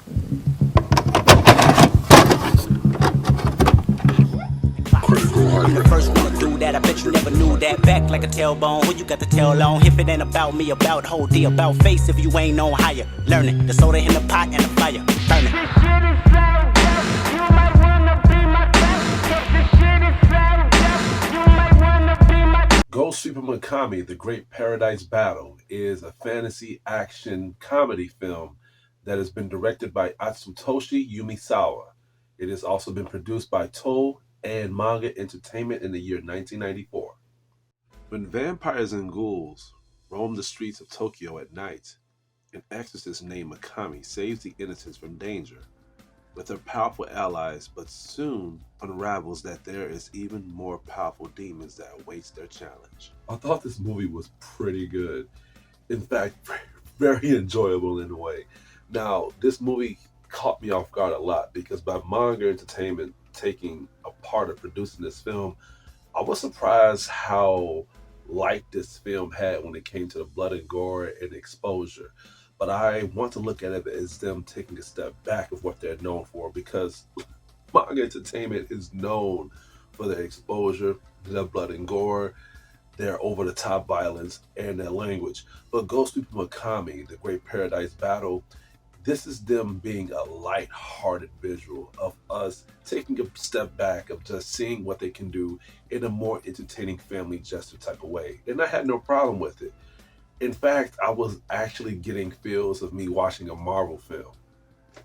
I'm the first one to do that. I bet you never knew that. Back like a tailbone. Who you got the tail on? If it ain't about me, about whole D, about face. If you ain't on higher, learn it. The soda in the pot and the fire, burn it. This shit is so dope. You might wanna be my guest. This shit is so dope. You might wanna be my. Ghost Super Mikami, The Great Paradise Battle is a fantasy action comedy film that has been directed by Atsutoshi Yumisawa. It has also been produced by Toe and Manga Entertainment in the year 1994. When vampires and ghouls roam the streets of Tokyo at night, an exorcist named Mikami saves the innocents from danger with her powerful allies, but soon unravels that there is even more powerful demons that awaits their challenge. I thought this movie was pretty good. In fact, very enjoyable in a way. Now, this movie caught me off guard a lot because by Manga Entertainment taking a part of producing this film, I was surprised how light this film had when it came to the blood and gore and exposure. But I want to look at it as them taking a step back of what they're known for because Manga Entertainment is known for their exposure, their blood and gore, their over-the-top violence, and their language. But Ghost Super Mikami, The Great Paradise Battle, this is them being a light-hearted visual of us taking a step back of just seeing what they can do in a more entertaining family gesture type of way. And I had no problem with it. In fact, I was actually getting feels of me watching a Marvel film.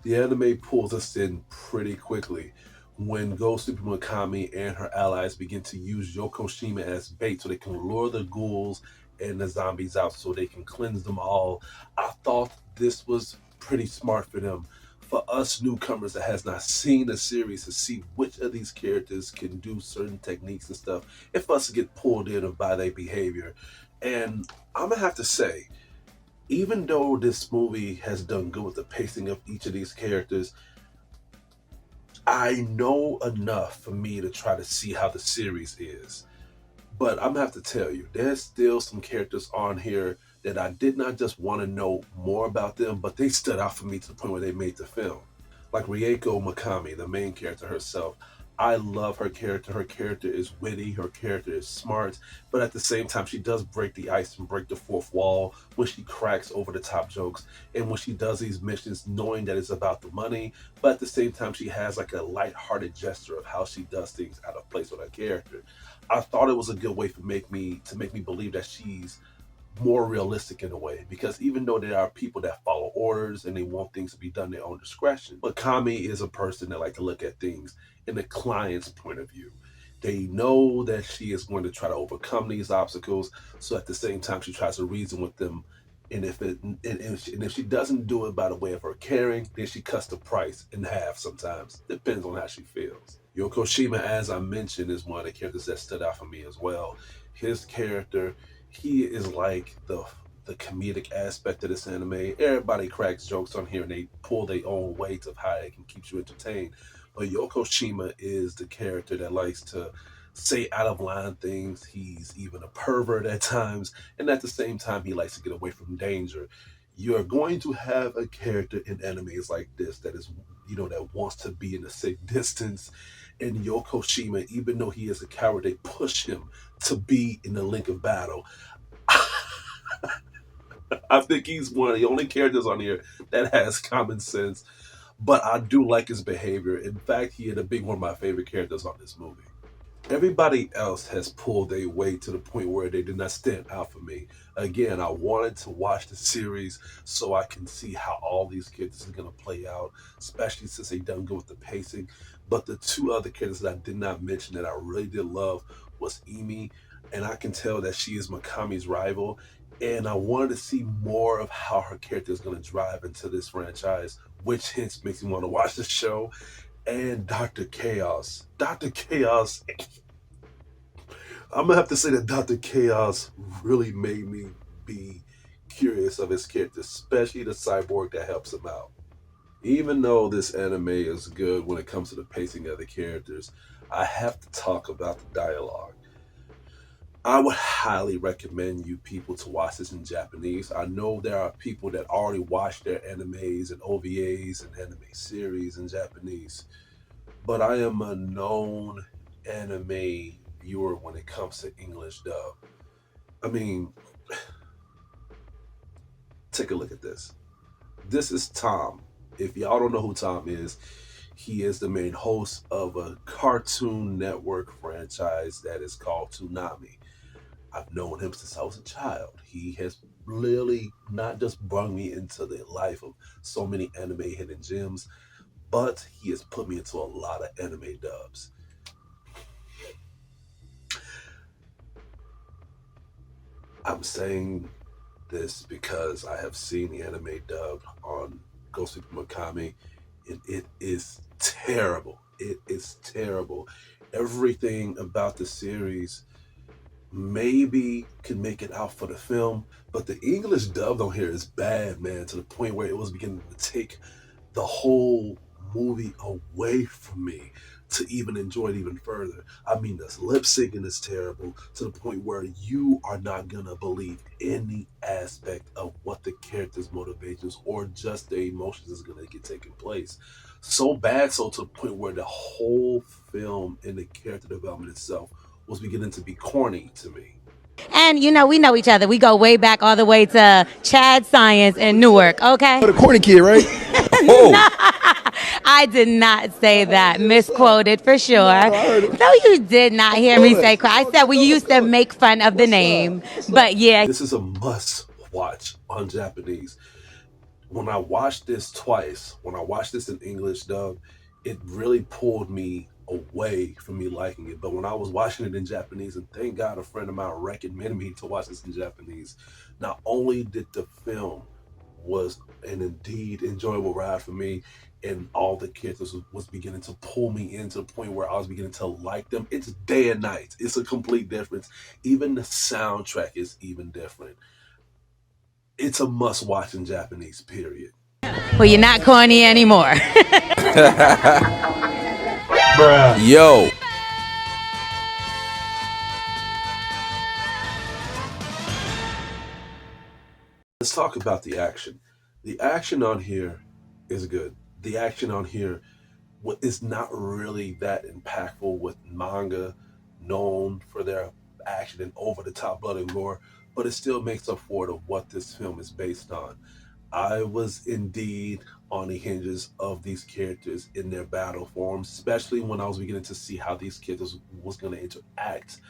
The anime pulls us in pretty quickly when Ghost Super Mikami and her allies begin to use Yokoshima as bait so they can lure the ghouls and the zombies out so they can cleanse them all. I thought this was pretty smart for them. For us newcomers that has not seen the series to see which of these characters can do certain techniques and stuff, if us get pulled in by their behavior. And I'm gonna have to say, even though this movie has done good with the pacing of each of these characters, I know enough for me to try to see how the series is. But I'm gonna have to tell you, there's still some characters on here that I did not just want to know more about them, but they stood out for me to the point where they made the film. Like Rieko Mikami, the main character herself. I love her character. Her character is witty, her character is smart, but at the same time, she does break the ice and break the fourth wall when she cracks over the top jokes and when she does these missions knowing that it's about the money, but at the same time, she has like a light-hearted gesture of how she does things out of place with her character. I thought it was a good way for make me believe that she's more realistic in a way because even though there are people that follow orders and they want things to be done their own discretion, but Kami is a person that like to look at things in the client's point of view. They know that she is going to try to overcome these obstacles, so at the same time she tries to reason with them. And if she doesn't do it by the way of her caring, then she cuts the price in half sometimes. Depends on how she feels. Yokoshima, as I mentioned, is one of the characters that stood out for me as well. His character, he is like the comedic aspect of this anime. Everybody cracks jokes on here and they pull their own weight of how they can keep you entertained. But Yokoshima is the character that likes to say out of line things. He's even a pervert at times, and at the same time, he likes to get away from danger. You're going to have a character in animes like this that is, that wants to be in a safe distance. And Yokoshima, even though he is a coward, they push him to be in the link of battle. I think he's one of the only characters on here that has common sense, but I do like his behavior. In fact, he had a big one of my favorite characters on this movie. Everybody else has pulled their weight to the point where they did not stand out for me. Again, I wanted to watch the series so I can see how all these characters are going to play out, especially since they done good with the pacing. But the two other characters that I did not mention that I really did love was Emi, and I can tell that she is Mikami's rival. And I wanted to see more of how her character is going to drive into this franchise, which hence makes me want to watch the show. And Dr. Chaos. Dr. Chaos, I'm gonna have to say that Dr. Chaos really made me be curious of his character, especially the cyborg that helps him out. Even though this anime is good when it comes to the pacing of the characters, I have to talk about the dialogue. I would highly recommend you people to watch this in Japanese. I know there are people that already watch their animes and OVAs and anime series in Japanese, but I am a known anime viewer when it comes to English dub. I mean, take a look at this. This is Tom. If y'all don't know who Tom is, he is the main host of a Cartoon Network franchise that is called Toonami. I've known him since I was a child. He has really not just brought me into the life of so many anime hidden gems, but he has put me into a lot of anime dubs. I'm saying this because I have seen the anime dubbed on Ghost of Mikami, and it is terrible. It is terrible. Everything about the series maybe could make it out for the film, but the English dub on here is bad, man, to the point where it was beginning to take the whole movie away from me to even enjoy it even further. I mean, this lip syncing is terrible to the point where you are not gonna believe any aspect of what the character's motivations or just their emotions is gonna get taken place. So bad, so to the point where the whole film and the character development itself was beginning to be corny to me. And we know each other. We go way back all the way to Chad Science in Newark, okay? The corny kid, right? I did not say that. Misquoted for sure. No, you did not hear me say I said we used to make fun of the name. But yeah. This is a must watch on Japanese. When I watched this twice, when I watched this in English dub, it really pulled me away from me liking it. But when I was watching it in Japanese, and thank God a friend of mine recommended me to watch this in Japanese, not only did the film was an indeed enjoyable ride for me, and all the characters was beginning to pull me in to the point where I was beginning to like them. It's day and night. It's a complete difference. Even the soundtrack is even different. It's a must watch in Japanese, period. Well, you're not corny anymore. Yo. Let's talk about the action. The action on here is good. The action on here is not really that impactful, with manga known for their action and over the top blood and gore, but it still makes up for it of what this film is based on. I was indeed on the hinges of these characters in their battle forms, especially when I was beginning to see how these characters was going to interact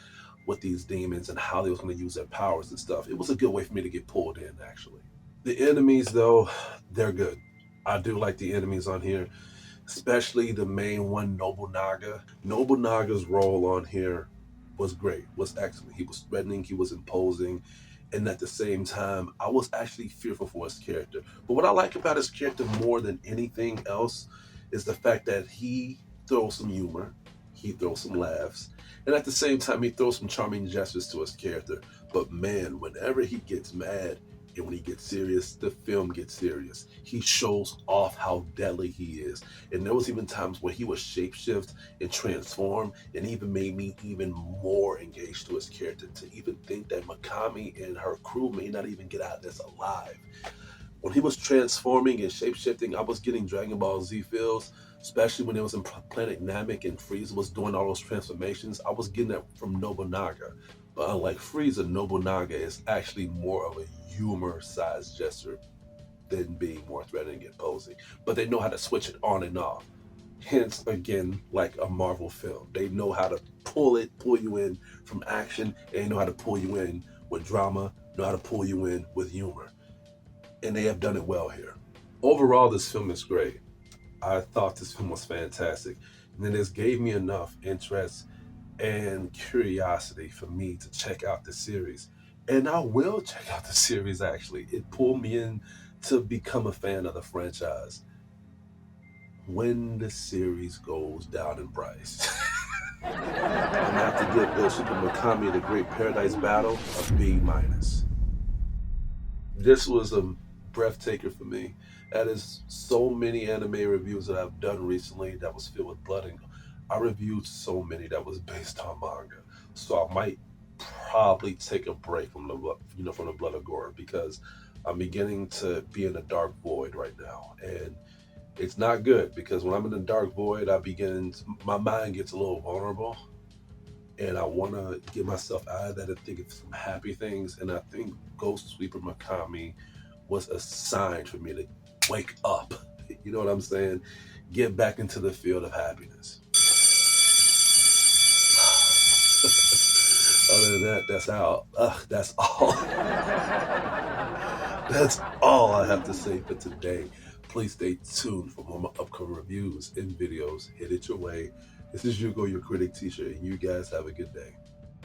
with these demons and how they was going to use their powers and stuff. It was a good way for me to get pulled in, actually. The enemies, though, they're good. I do like the enemies on here, especially the main one, Nobunaga. Nobunaga's role on here was great, was excellent. He was threatening, he was imposing, and at the same time, I was actually fearful for his character. But what I like about his character more than anything else is the fact that he throws some humor, he throws some laughs, and at the same time, he throws some charming gestures to his character. But man, whenever he gets mad, and when he gets serious, the film gets serious. He shows off how deadly he is. And there was even times where he would shapeshift and transform, and even made me even more engaged to his character, to even think that Mikami and her crew may not even get out of this alive. When he was transforming and shapeshifting, I was getting Dragon Ball Z feels, especially when it was in Planet Namek and Frieza was doing all those transformations. I was getting that from Nobunaga. But unlike Frieza, Nobunaga is actually more of a humor-sized gesture than being more threatening and imposing. But they know how to switch it on and off. Hence, again, like a Marvel film. They know how to pull you in from action, and they know how to pull you in with drama, know how to pull you in with humor. And they have done it well here. Overall, this film is great. I thought this film was fantastic. And then this gave me enough interest and curiosity for me to check out the series. And I will check out the series, actually. It pulled me in to become a fan of the franchise when the series goes down in price. I'm gonna have to give the Super Mikami the Great Paradise Battle a B-. This was a breathtaker for me. That is so many anime reviews that I've done recently that was filled with blood, and I reviewed so many that was based on manga. So I might probably take a break from the from the blood of gore, because I'm beginning to be in a dark void right now, and it's not good, because when I'm in a dark void, my mind gets a little vulnerable, and I want to get myself out of that and think of some happy things. And I think Ghost Sweeper Mikami was a sign for me to wake up. You know what I'm saying? Get back into the field of happiness. Other than that, that's all. That's all I have to say for today. Please stay tuned for more upcoming reviews and videos. Hit it your way. This is Hugo, your Critic teacher, and you guys have a good day.